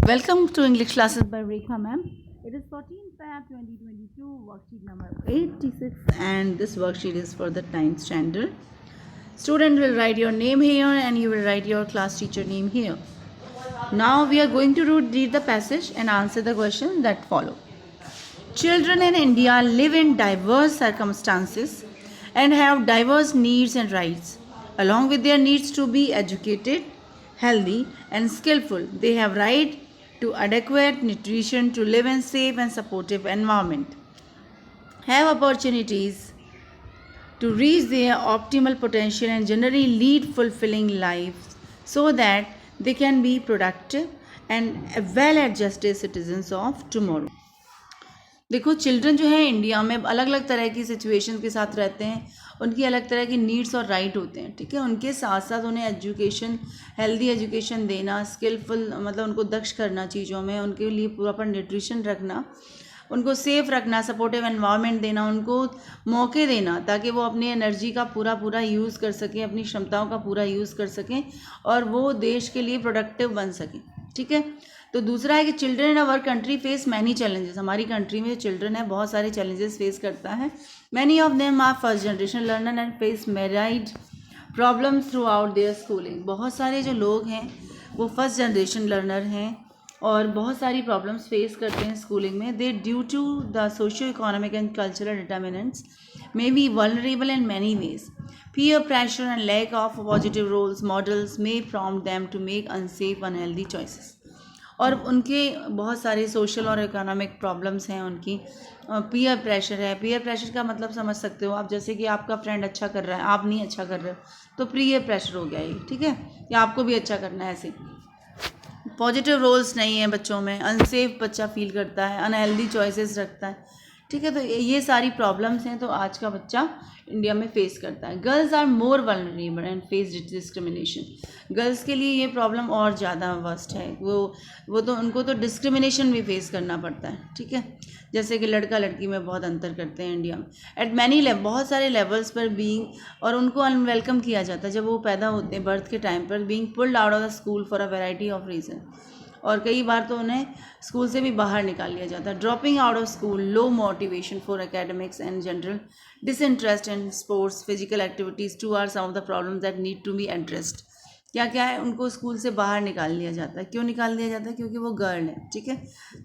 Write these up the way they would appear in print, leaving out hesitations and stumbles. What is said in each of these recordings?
Welcome to English classes by Rekha ma'am. It is 14th Feb 2022, worksheet number 86, and this worksheet is for the 9th standard. Student will write your name here and you will write your class teacher name here. Now we are going to read the passage and answer the questions that follow. Children in India live in diverse circumstances and have diverse needs and rights. Along with their needs to be educated, healthy and skillful, they have right to adequate nutrition, to live in safe and supportive environment, have opportunities to reach their optimal potential and generally lead fulfilling lives so that they can be productive and well-adjusted citizens of tomorrow. देखो, children जो है India में अलग अलग तरह की situation के साथ रहते हैं, उनकी अलग तरह की नीड्स और राइट होते हैं, ठीक है। उनके साथ साथ उन्हें एजुकेशन, हेल्दी एजुकेशन देना, स्किलफुल मतलब उनको दक्ष करना चीज़ों में, उनके लिए प्रॉपर न्यूट्रिशन रखना, उनको सेफ़ रखना, सपोर्टिव एनवायरनमेंट देना, उनको मौके देना ताकि वो अपनी एनर्जी का पूरा यूज़ कर सकें, अपनी क्षमताओं का पूरा यूज़ कर सकें और वो देश के लिए प्रोडक्टिव बन सकें, ठीक है। तो दूसरा है कि children in our country face many challenges. हमारी कंट्री में जो चिल्ड्रन है बहुत सारे चैलेंजेस फेस करता है। Many of them are first generation learner and face myriad problem throughout their schooling. बहुत सारे जो लोग हैं वो फर्स्ट जनरेशन लर्नर हैं और बहुत सारी प्रॉब्लम्स फेस करते हैं स्कूलिंग में। They due to the socio economic and cultural determinants may be vulnerable in many ways. Peer pressure and lack of positive roles models may prompt them to make unsafe, unhealthy choices. और उनके बहुत सारे social और economic problems हैं उनकी। Peer pressure है। Peer pressure का मतलब समझ सकते हो आप, जैसे कि आपका फ्रेंड अच्छा कर रहा है, आप नहीं अच्छा कर रहे हो, तो पीयर प्रेशर हो गया ये, ठीक है। या आपको भी अच्छा करना है ऐसे। पॉजिटिव रोल्स नहीं है बच्चों में, अनसेफ बच्चा फील करता है, अनहेल्दी चॉइसेस रखता है, ठीक है। तो ये सारी प्रॉब्लम्स हैं तो आज का बच्चा इंडिया में फेस करता है। Girls are more vulnerable and face discrimination. Girls के लिए ये प्रॉब्लम और ज़्यादा वर्स्ट है। वो तो उनको तो डिस्क्रिमिनेशन भी फेस करना पड़ता है, ठीक है। जैसे कि लड़का लड़की में बहुत अंतर करते हैं इंडिया में। एट मैनी लेवल, बहुत सारे लेवल्स पर बीइंग, और उनको अनवेलकम किया जाता है जब वो पैदा होते हैं बर्थ के टाइम पर। Being pulled out of the school for a variety of reason, और कई बार तो उन्हें स्कूल से भी बाहर निकाल लिया जाता है। Dropping out of school, low motivation for academics and general disinterest in sports, physical activities to are some of the problems that need to be addressed. क्या क्या है, उनको स्कूल से बाहर निकाल लिया जाता है। क्यों निकाल दिया जाता है? क्योंकि वो गर्ल है, ठीक है,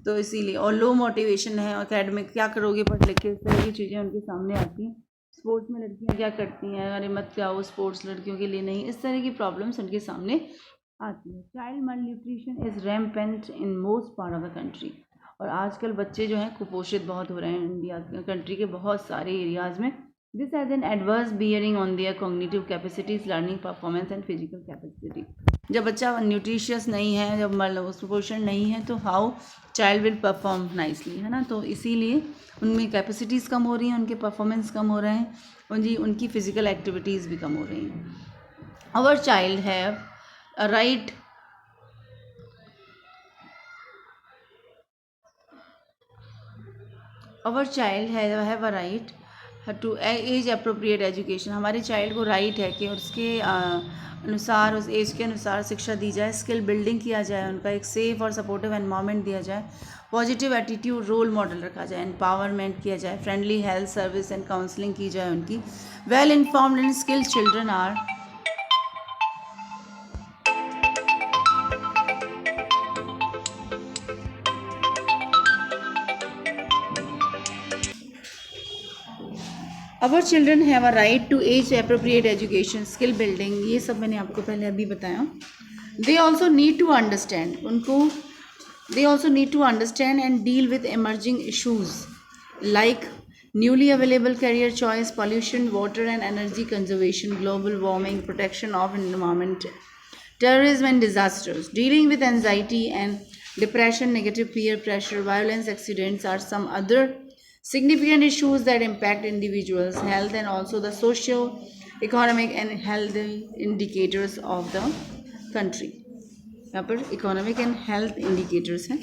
तो इसीलिए। और लो मोटिवेशन है एकेडमिक, क्या करोगे पढ़ लिख के, इस तरह की चीज़ें उनके सामने आती हैं। स्पोर्ट्स में लड़कियाँ क्या करती हैं, अरे मत जाओ स्पोर्ट्स, लड़कियों के लिए नहीं, इस तरह की प्रॉब्लम्स उनके सामने आती है। चाइल्ड मल nutrition is rampant in most part of the country. और आजकल बच्चे जो हैं कुपोषित बहुत हो रहे हैं इंडिया कंट्री के बहुत सारे एरियाज़ में। This has an adverse bearing on their cognitive capacities, learning performance and physical capacity. जब बच्चा न्यूट्रिशियस नहीं है, जब कुपोषण नहीं है, तो how child will perform nicely, है ना। तो इसीलिए उनमें कैपेसिटीज़ कम हो रही हैं, उनके परफॉर्मेंस कम हो रहे हैं, उनकी फिजिकल एक्टिविटीज़ भी कम हो रही हैं। Our child have a right our child have a right to age appropriate education। हमारे चाइल्ड को राइट है कि उसके अनुसार, उस एज के अनुसार शिक्षा दी जाए, स्किल बिल्डिंग किया जाए, उनका एक सेफ और सपोर्टिव एनवायरनमेंट दिया जाए, पॉजिटिव एटीट्यूड रोल मॉडल रखा जाए, एम्पावरमेंट किया जाए, friendly health service and counselling की जाए उनकी। Well informed and skilled children are our children have a right to age appropriate education, skill building, ये सब मैंने आपको पहले अभी बताया। They also need to understand, they also need to understand and deal with emerging issues like newly available career choice, pollution, water and energy conservation, global warming, protection of environment, terrorism and disasters. Dealing with anxiety and depression, negative peer pressure, violence, accidents are some other significant issues that impact individuals' health and also the socio-economic and health indicators of the country. यहाँ पर economic and health indicators हैं।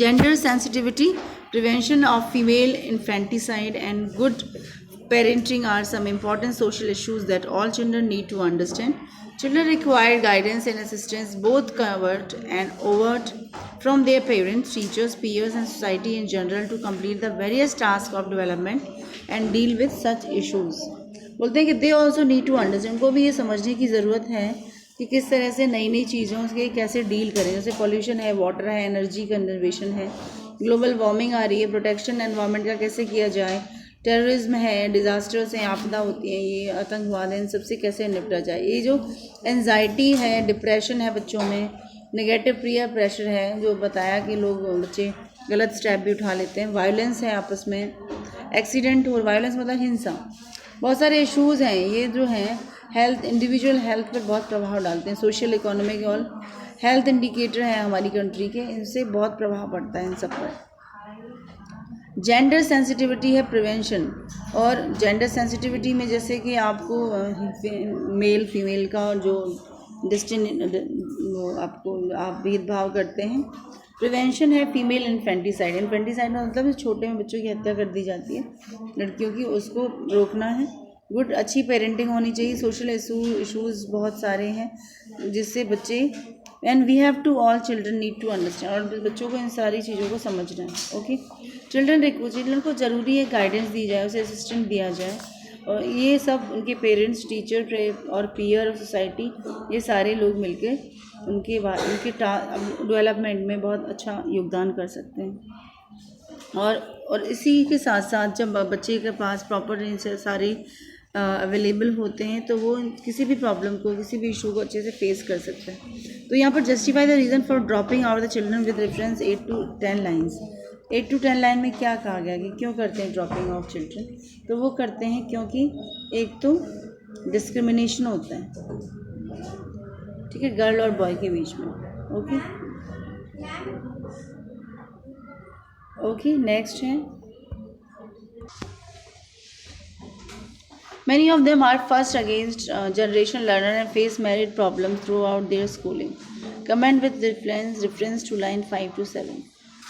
Gender sensitivity, prevention of female infanticide and good parenting are some important social issues that all children need to understand. Children require guidance and assistance, both covert and overt, from their parents, teachers, peers and society in general to complete the various tasks of development and deal with such issues. बोलते हैं कि they also need to understand, उनको भी ये समझने की ज़रूरत है कि किस तरह से नई नई चीज़ों से कैसे डील करें. जैसे पॉल्यूशन है, वाटर है, एनर्जी कंजर्वेशन है, ग्लोबल वार्मिंग आ रही है, प्रोटेक्शन एनवायरनमेंट का कैसे किया जाए, टेररिज्म है, डिज़ास्टर्स हैं, आपदा होती हैं, ये आतंकवाद है, इन सबसे कैसे निपटा जाए. ये जो एंजाइटी है, डिप्रेशन है बच्चों में, नेगेटिव पीयर प्रेशर है, जो बताया कि लोग बच्चे गलत स्टेप भी उठा लेते हैं, वायलेंस है आपस में, एक्सीडेंट और वायलेंस मतलब हिंसा, बहुत सारे इश्यूज़ हैं. ये जो हैं हेल्थ, इंडिविजुअल हेल्थ पर बहुत प्रभाव डालते हैं. सोशल, इकोनॉमिक और हेल्थ इंडिकेटर हैं हमारी कंट्री के, इनसे बहुत प्रभाव पड़ता है इन सब पर. जेंडर सेंसिटिविटी है प्रिवेंशन, और जेंडर सेंसिटिविटी में जैसे कि आपको मेल फीमेल का जो आपको आप भेदभाव करते हैं. प्रिवेंशन है फीमेल इन्फेंटिसाइड. इन्फेंटिसाइड का मतलब छोटे में बच्चों की हत्या कर दी जाती है लड़कियों की, उसको रोकना है. गुड, अच्छी पेरेंटिंग होनी चाहिए. सोशल इशूज़ बहुत सारे हैं जिससे बच्चे, and we have to, all children need to understand, और बच्चों को इन सारी चीज़ों को समझना है. ओके, चिल्ड्रन को ज़रूरी है गाइडेंस दी जाए, उसे असिस्टेंट दिया जाए, और ये सब उनके पेरेंट्स, टीचर और पीयर और सोसाइटी, ये सारे लोग मिलकर उनके डेवलपमेंट में बहुत अच्छा योगदान कर सकते हैं. और इसी के साथ साथ जब बच्चे के पास प्रॉपर सारे अवेलेबल होते हैं तो वो किसी भी प्रॉब्लम को, किसी भी इशू को अच्छे से फेस कर सकते हैं. तो यहाँ पर justify the reason for dropping out the children with reference 8 to 10 lines. 8 to 10 line में क्या कहा गया कि क्यों करते हैं ड्रॉपिंग ऑफ चिल्ड्रन. तो वो करते हैं क्योंकि एक तो डिस्क्रिमिनेशन होता है, ठीक है, गर्ल और बॉय के बीच में. ओके, नेक्स्ट है, many of them are first against generation learner and face merit problems throughout their schooling. Comment with reference to line 5 to 7.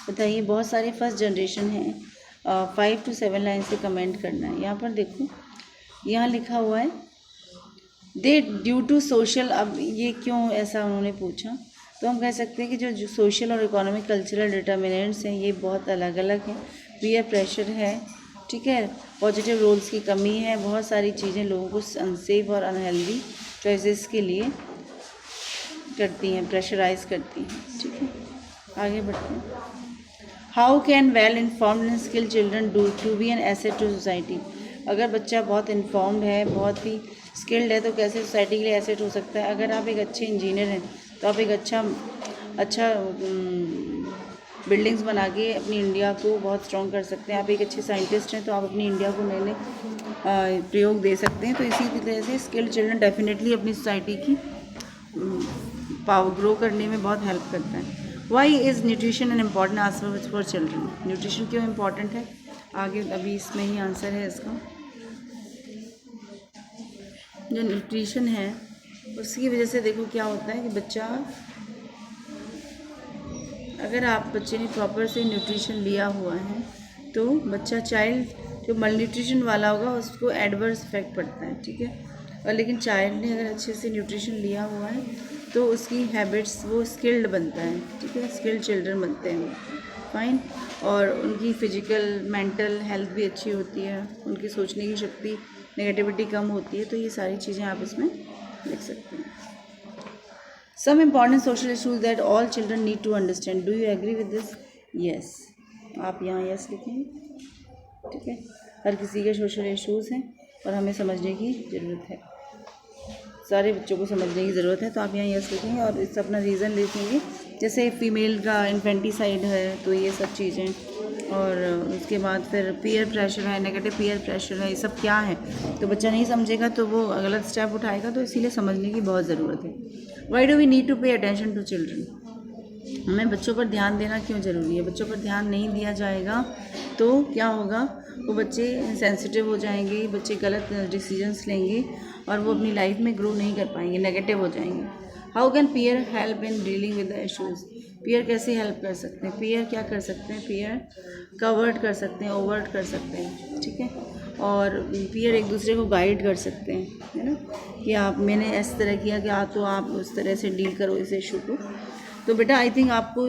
बताइए, बहुत सारे फर्स्ट जनरेशन हैं, 5 to 7 लाइन से कमेंट करना है. यहाँ पर देखो, यहाँ लिखा हुआ है दे ड्यू टू सोशल. अब ये क्यों ऐसा उन्होंने पूछा, तो हम कह सकते हैं कि जो सोशल और इकोनॉमिक कल्चरल डिटर्मिनेंट्स हैं ये बहुत अलग अलग हैं. पीयर प्रेशर है, ठीक है, पॉजिटिव रोल्स की कमी है, बहुत सारी चीज़ें लोगों को अनसेफ और अनहेल्दी चॉइसेस के लिए करती हैं, प्रेशराइज करती हैं. ठीक है, आगे बढ़ते हैं. How can well informed and skilled children do to be an asset to society. अगर बच्चा बहुत इन्फॉर्म्ड है, बहुत ही स्किल्ड है, तो कैसे सोसाइटी के लिए एसेट हो सकता है. अगर आप एक अच्छे इंजीनियर हैं तो आप एक अच्छा बिल्डिंग्स बना के अपनी इंडिया को बहुत स्ट्रॉन्ग कर सकते हैं. आप एक अच्छे साइंटिस्ट हैं तो आप अपनी इंडिया को नए नए प्रयोग दे सकते हैं. तो इसी तरह से स्किल्ड चिल्ड्रन डेफिनेटली अपनी सोसाइटी की पावर ग्रो करने में बहुत हेल्प करता है. Why is nutrition an important aspect for children. Nutrition क्यों इम्पॉर्टेंट है, आगे अभी इसमें ही आंसर है इसका. जो न्यूट्रिशन है उसकी वजह से देखो क्या होता है कि बच्चा, अगर आप बच्चे ने प्रॉपर से न्यूट्रिशन लिया हुआ है तो बच्चा, चाइल्ड जो मल न्यूट्रिशन वाला होगा उसको एडवर्स इफेक्ट पड़ता है. ठीक है, और लेकिन चाइल्ड ने अगर अच्छे से न्यूट्रिशन लिया हुआ है तो उसकी हैबिट्स, वो स्किल्ड बनता है. ठीक है, स्किल्ड चिल्ड्रन बनते हैं, फाइन. और उनकी फिजिकल मेंटल हेल्थ भी अच्छी होती है, उनकी सोचने की शक्ति, नेगेटिविटी कम होती है. तो ये सारी चीज़ें आप इसमें लिख सकते हैं. Some important social issues that all children need to understand. Do you agree with this? Yes. आप यहाँ yes लिखेंगे. ठीक है, हर किसी के सोशल इश्यूज़ हैं और हमें समझने की ज़रूरत है, सारे बच्चों को समझने की ज़रूरत है. तो आप यहाँ yes लिखेंगे और इस अपना रीज़न लिखेंगे. जैसे फीमेल का इन्फेंटिसाइड है तो ये सब चीज़ें, और उसके बाद फिर पीयर प्रेशर है, नेगेटिव पीयर प्रेशर है, ये सब क्या है. तो बच्चा नहीं समझेगा तो वो गलत स्टेप उठाएगा. तो इसीलिए समझने की बहुत ज़रूरत है. Why do we need to pay attention to children. हमें बच्चों पर ध्यान देना क्यों ज़रूरी है. बच्चों पर ध्यान नहीं दिया जाएगा तो क्या होगा, वो बच्चे सेंसिटिव हो जाएंगे, बच्चे गलत डिसीजंस लेंगे और वो अपनी लाइफ में ग्रो नहीं कर पाएंगे, नेगेटिव हो जाएंगे. How can peer help in dealing with the issues. Peer कैसे हेल्प कर सकते हैं. पीयर क्या कर सकते हैं, पीयर कवर्ट कर सकते हैं, ओवर्ट कर सकते हैं. ठीक है, और पीयर एक दूसरे को गाइड कर सकते हैं, है ना, कि आप, मैंने इस तरह किया कि आप, तो आप उस तरह से डील करो इस इशू को. तो बेटा आई थिंक आपको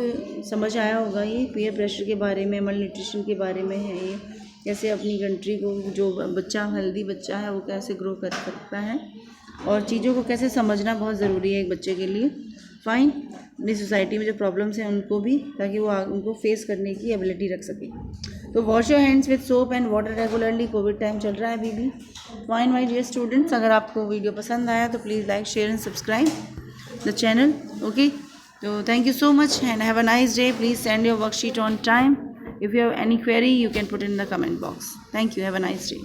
समझ आया होगा ये पीयर प्रेशर के बारे में, मल न्यूट्रिशन के बारे में है ये, कैसे अपनी कंट्री को जो बच्चा हेल्दी बच्चा है वो कैसे ग्रो कर सकता है और चीज़ों को कैसे समझना बहुत ज़रूरी है एक बच्चे के लिए। फाइन, अपनी सोसाइटी में जो प्रॉब्लम्स हैं उनको भी, ताकि वो उनको फेस करने की एबिलिटी रख सके। तो wash your hands with soap and water regularly, Covid time चल रहा है अभी भी। फाइन माय डियर स्टूडेंट्स, अगर आपको वीडियो पसंद आया तो please like share and subscribe the channel. Okay, so thank you so much and have a nice day. Please send your worksheet on time. If you have any query, you can put in the comment box. Thank you. Have a nice day.